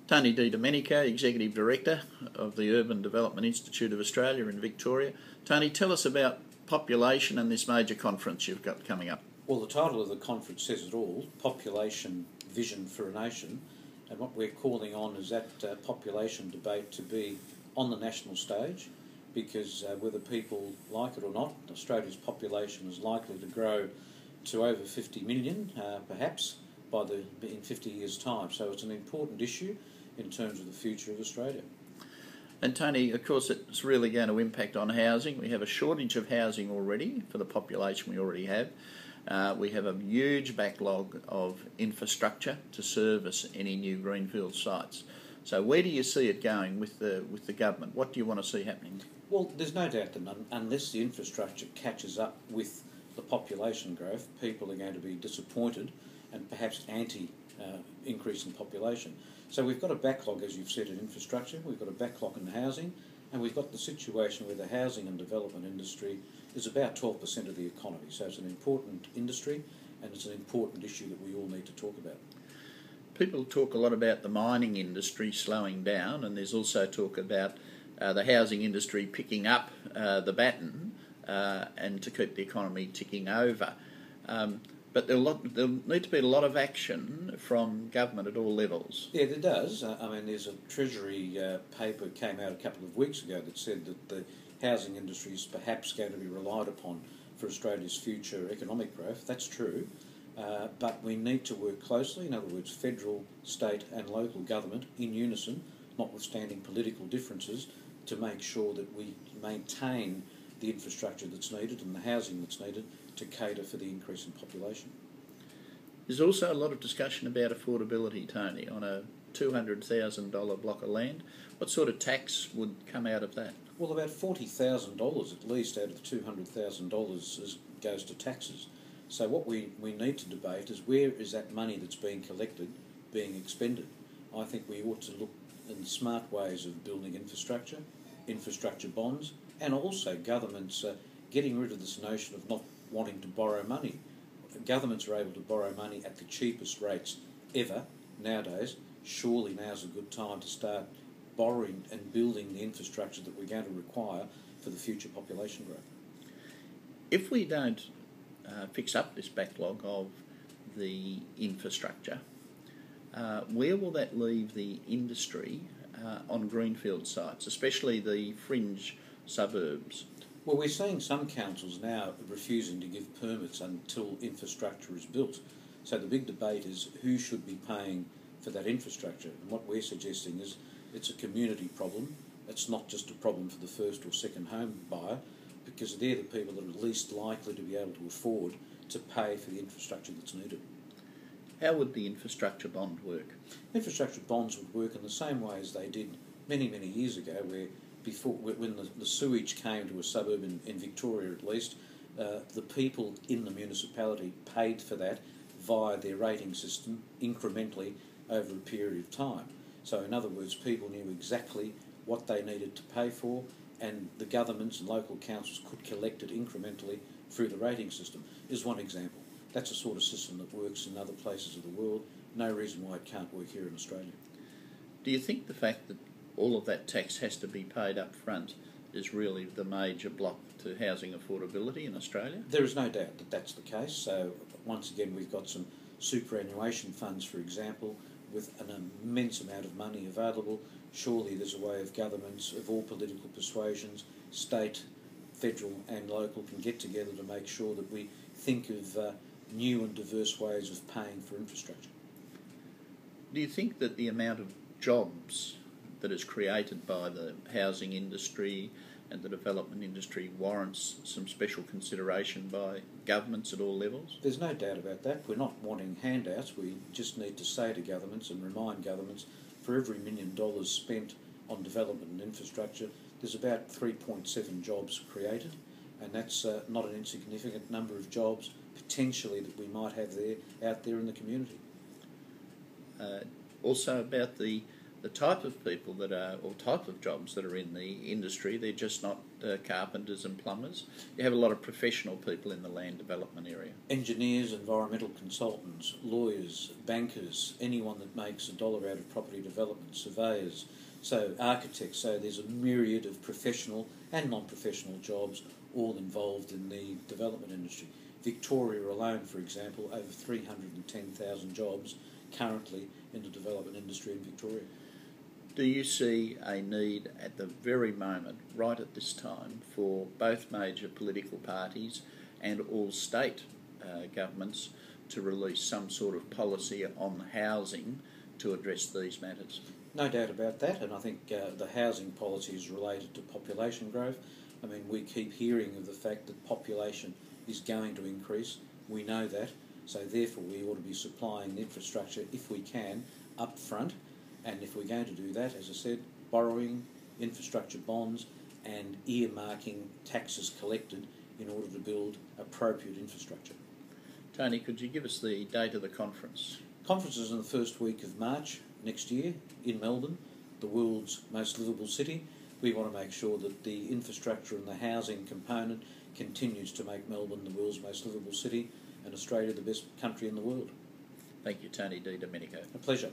Tony Domenico, Executive Director of the Urban Development Institute of Australia in Victoria. Tony, tell us about population and this major conference you've got coming up. Well, the title of the conference says it all, Population Vision for a Nation, and what we're calling on is that population debate to be on the national stage, because whether people like it or not, Australia's population is likely to grow to over 50 million, perhaps, in 50 years' time. So it's an important issue in terms of the future of Australia. And Tony, of course, it's really going to impact on housing. We have a shortage of housing already for the population we already have. We have a huge backlog of infrastructure to service any new greenfield sites. So where do you see it going with the government? What do you want to see happening? Well, there's no doubt that unless the infrastructure catches up with the population growth, people are going to be disappointed and perhaps anti-increase in population. So we've got a backlog, as you've said, in infrastructure, we've got a backlog in housing, and we've got the situation where the housing and development industry is about 12% of the economy. So it's an important industry, and it's an important issue that we all need to talk about. People talk a lot about the mining industry slowing down, and there's also talk about the housing industry picking up the baton and to keep the economy ticking over. But there'll need to be a lot of action from government at all levels. Yeah, there does. There's a Treasury paper came out a couple of weeks ago that said that the housing industry is perhaps going to be relied upon for Australia's future economic growth. That's true. But we need to work closely, in other words, federal, state and local government in unison, notwithstanding political differences, to make sure that we maintain the infrastructure that's needed and the housing that's needed to cater for the increase in population. There's also a lot of discussion about affordability, Tony, on a $200,000 block of land. What sort of tax would come out of that? Well, about $40,000 at least out of the $200,000 goes to taxes. So what we need to debate is where is that money that's being collected being expended. I think we ought to look in smart ways of building infrastructure bonds, and also governments getting rid of this notion of not wanting to borrow money. Governments are able to borrow money at the cheapest rates ever nowadays. Surely now's a good time to start borrowing and building the infrastructure that we're going to require for the future population growth. If we don't fix up this backlog of the infrastructure, where will that leave the industry on greenfield sites, especially the fringe suburbs? Well, we're seeing some councils now refusing to give permits until infrastructure is built. So the big debate is who should be paying for that infrastructure. And what we're suggesting is it's a community problem. It's not just a problem for the first or second home buyer, because they're the people that are least likely to be able to afford to pay for the infrastructure that's needed. How would the infrastructure bond work? Infrastructure bonds would work in the same way as they did many, many years ago, where when the sewage came to a suburb in Victoria at least, the people in the municipality paid for that via their rating system incrementally over a period of time. So in other words, people knew exactly what they needed to pay for, and the governments and local councils could collect it incrementally through the rating system, is one example. That's a sort of system that works in other places of the world. No reason why it can't work here in Australia. Do you think the fact that all of that tax has to be paid up front is really the major block to housing affordability in Australia? There is no doubt that that's the case. So once again, we've got some superannuation funds, for example, with an immense amount of money available. Surely there's a way of governments of all political persuasions, state, federal and local, can get together to make sure that we think of new and diverse ways of paying for infrastructure. Do you think that the amount of jobs that is created by the housing industry and the development industry warrants some special consideration by governments at all levels? There's no doubt about that. We're not wanting handouts. We just need to say to governments and remind governments, for every $1 million spent on development and infrastructure, there's about 3.7 jobs created, and that's not an insignificant number of jobs potentially that we might have out there in the community. Also about the type of people that are, or type of jobs that are in the industry, they're just not carpenters and plumbers. You have a lot of professional people in the land development area. Engineers, environmental consultants, lawyers, bankers, anyone that makes a dollar out of property development, surveyors, so architects. So there's a myriad of professional and non-professional jobs all involved in the development industry. Victoria alone, for example, over 310,000 jobs currently in the development industry in Victoria. Do you see a need at the very moment, right at this time, for both major political parties and all state governments to release some sort of policy on housing to address these matters? No doubt about that, and I think the housing policy is related to population growth. I mean, we keep hearing of the fact that population is going to increase. We know that, so therefore we ought to be supplying the infrastructure, if we can, up front. And if we're going to do that, as I said, borrowing, infrastructure bonds, and earmarking taxes collected in order to build appropriate infrastructure. Tony, could you give us the date of the conference? Conference is in the first week of March next year in Melbourne, the world's most livable city. We want to make sure that the infrastructure and the housing component continues to make Melbourne the world's most livable city and Australia the best country in the world. Thank you, Tony D. Domenico. A pleasure.